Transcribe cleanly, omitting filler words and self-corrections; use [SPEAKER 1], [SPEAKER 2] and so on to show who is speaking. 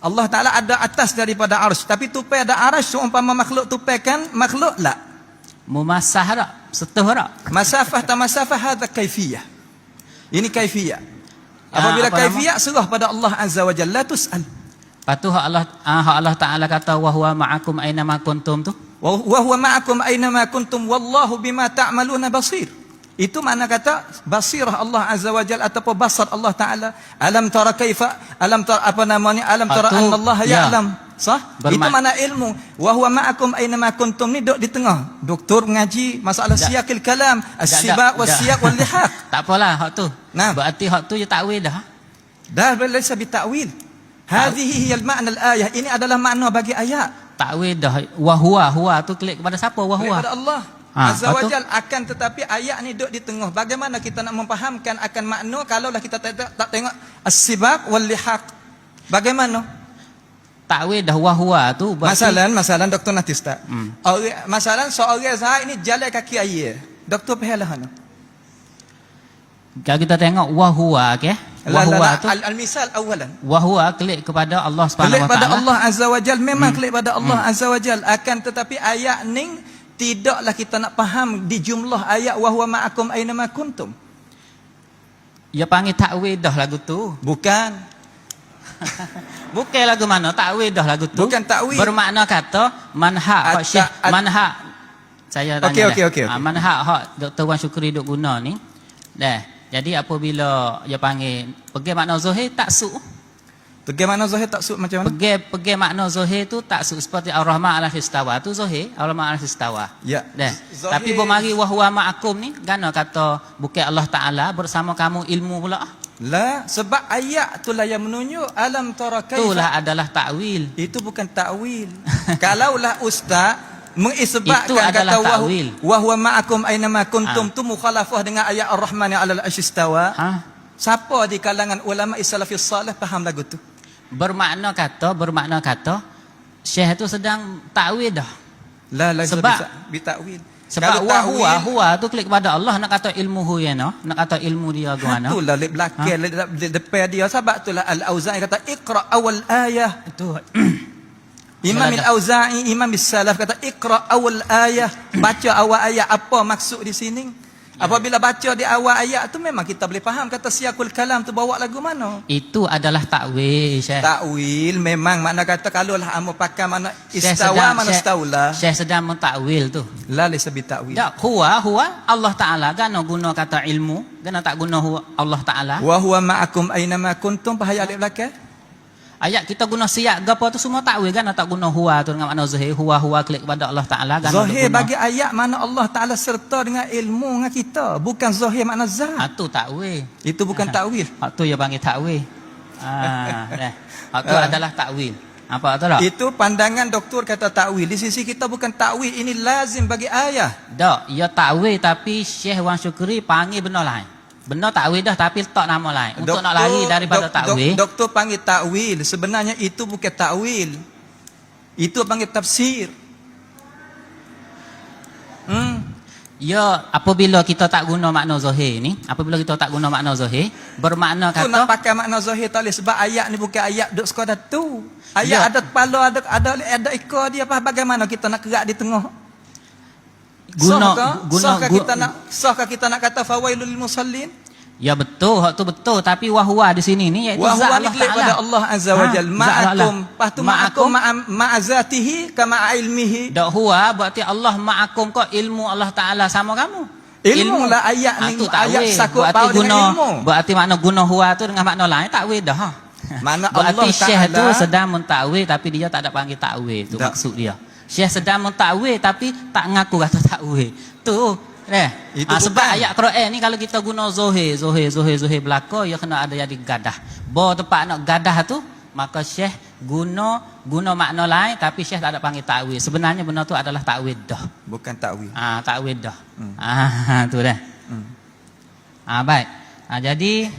[SPEAKER 1] Allah Ta'ala ada atas daripada arsh. Tapi tupai ada arsh, seumpama makhluk tupai kan, makhluk la.
[SPEAKER 2] Mumasah tak? Setuh tak?
[SPEAKER 1] Masafah ta masafah, hadha kaifiyah. Ini kaifiyah. Apabila kaifiyah, serah pada Allah Azza wa Jalla, la tus'al.
[SPEAKER 2] Lepas tu Allah Ta'ala kata, wa huwa ma'akum aina ma kuntum tu.
[SPEAKER 1] Wa huwa ma'akum aina ma kuntum, wallahu bima ta'maluna basir. Itu makna kata basirah Allah Azza wa Jalla ataupun basar Allah Ta'ala. Alam tara kaifa, alam tara apa namanya, alam tara anna Allah ya'lam. Sah? Itu makna ilmu. Wa huwa ma'akum aina ma kuntum ni duduk di tengah. Doktor mengaji masalah siyaqil kalam, as-sibaq was-siyaq wal lihaq.
[SPEAKER 2] Tak apalah hak tu.
[SPEAKER 1] Nah,
[SPEAKER 2] berarti hak tu je takwil dah.
[SPEAKER 1] Dah laysa bi ta'wil. Hadhihi hiya al-ma'na al-ayah. Ini adalah makna bagi ayat.
[SPEAKER 2] Takwil dah. Wa huwa tu klik kepada siapa? Wa huwa.
[SPEAKER 1] Kepada Allah Azza wa Jal. Akan tetapi ayat ni duduk di tengah. Bagaimana kita nak memfahamkan akan makna kalaulah kita tak tengok as-sibaq wal lihaq? Bagaimana?
[SPEAKER 2] Takwil dah wa huwa tu berarti
[SPEAKER 1] masalan Dr. Natista. Masalan seorang Zahid ni jalan kaki air. Doktor pahalah hana.
[SPEAKER 2] Kalau kita tengok wa huwa okey. Wa huwa tu
[SPEAKER 1] al-misal awalan.
[SPEAKER 2] Wa huwa klik kepada Allah Subhanahu wa taala.
[SPEAKER 1] Klik pada Allah Azza wa Jal, memang klik pada Allah Azza wa Jal. Akan tetapi ayat ni tidaklah kita nak faham di jumlah ayat wa huwa ma'akum aina ma kuntum.
[SPEAKER 2] Ya panggil takwil dah lagu tu.
[SPEAKER 1] Bukan.
[SPEAKER 2] Bukan lagu mana? Takwil dah lagu tu.
[SPEAKER 1] Bukan takwil.
[SPEAKER 2] Bermakna kata manhaq Syekh manhaq. Saya tanya.
[SPEAKER 1] Okey.
[SPEAKER 2] Manhaq hak Dr. Wan Syukri duk guna ni. Dah. Jadi apabila dia panggil pergi makna zahir tak su.
[SPEAKER 1] Pergi makna zahir tak su macam mana?
[SPEAKER 2] Pergi makna zahir tu tak su seperti Ar-Rahman 'alal istawa tu zahir, Ar-Rahman 'alal istawa.
[SPEAKER 1] Ya.
[SPEAKER 2] Dah. Tapi bomari wa huwa ma'akum ni gana kata bukan Allah Taala bersama kamu ilmu pula.
[SPEAKER 1] La, sebab ayat itulah yang menunjuk alam tara kaifa.
[SPEAKER 2] Itulah adalah takwil.
[SPEAKER 1] Itu bukan takwil. Kalaulah ustaz mengisbatkan kata wa huwa ma'akum aina ma kuntum tu mukhalafah dengan ayat Ar-Rahman 'alal istawa. Siapa di kalangan ulama salafus salih faham lagu tu? Bermakna
[SPEAKER 2] kata Syekh tu sedang takwil dah.
[SPEAKER 1] Sebab bitakwil.
[SPEAKER 2] Sebab huwa tu klik kepada Allah nak kata ilmu hu ya no, nak kata ilmu dia gimana?
[SPEAKER 1] Itulah di belakang di depan dia, sebab itulah Al-Auza'i kata iqra awal ayah. Itu Imam Al-Auza'i, Imam As-Salaf kata iqra awal ayah, baca awal ayat. Apa maksud di sini? Apabila baca di awal ayat tu memang kita boleh faham kata siyaqul kalam tu bawa lagu mana.
[SPEAKER 2] Itu adalah takwil, Syekh.
[SPEAKER 1] Takwil memang makna kata kalaulah amo pakai makna istawa mana istaula.
[SPEAKER 2] Syekh sedang mentakwil tu.
[SPEAKER 1] La laysa bitakwil.
[SPEAKER 2] Tak, huwa Allah Taala gana guna kata ilmu, gana tak guna huwa Allah Taala.
[SPEAKER 1] Wa huwa ma'akum aina ma kuntum, bahaya alif belakang.
[SPEAKER 2] Ayat kita guna siyak gapo tu semua takwil kan, tak guna huwa tu dengan makna zahir. Huwa klik kepada Allah Taala kan.
[SPEAKER 1] Zahir bagi ayat mana Allah Taala serta dengan ilmu dengan kita, bukan zahir makna zat.
[SPEAKER 2] Tu takwil.
[SPEAKER 1] Itu bukan takwil.
[SPEAKER 2] Tu yang panggil takwil. Tu adalah takwil. Apa tak?
[SPEAKER 1] Itu pandangan doktor kata takwil. Di sisi kita bukan takwil, ini lazim bagi ayat.
[SPEAKER 2] Tak, ya takwil tapi Syekh Wan Syukri panggil benda lain. Benar takwil dah tapi letak nama lain. Untuk nak lari daripada takwil.
[SPEAKER 1] Doktor panggil takwil. Sebenarnya itu bukan takwil. Itu panggil tafsir.
[SPEAKER 2] Ya, apabila kita tak guna makna zahir ni, bermakna kata
[SPEAKER 1] tu nak pakai makna zahir tak boleh, sebab ayat ni bukan ayat duk sekadar tu. Ayat ada kepala, ada ekor dia, bagaimana kita nak kerak di tengah? Sahkah kita nak kata fawailul lil musallin?
[SPEAKER 2] Ya betul, hak tu betul, tapi wahwa di sini ni iaitu zat Allah Taala.
[SPEAKER 1] Pada Allah Azza wa Jalla. Ma'akum ma'azatihi kama ilmihi.
[SPEAKER 2] Dak huwa berarti Allah ma'akum kau ilmu Allah Taala sama kamu.
[SPEAKER 1] Ilmu lah ayat ni, ayat sakut bau dengan ilmu.
[SPEAKER 2] Berarti makna guna huwa tu dengan makna lain takwil dah.
[SPEAKER 1] Mana
[SPEAKER 2] berarti
[SPEAKER 1] Allah
[SPEAKER 2] Syekh
[SPEAKER 1] Taala
[SPEAKER 2] tu sedang mentakwil tapi dia tak ada panggil takwil, tu maksud dia. Syekh sedang mentakwil tapi tak ngaku kata takwil. Tu sebab ayat Quran ni kalau kita guna zohir belaka, ya kena ada jadi gadah. Bo tempat nak gadah tu, maka Syekh guna makna lain tapi Syekh tak ada panggil takwil. Sebenarnya benda tu adalah takwil dah.
[SPEAKER 1] Bukan takwil.
[SPEAKER 2] Takwil dah. Tu dah. Baik. Jadi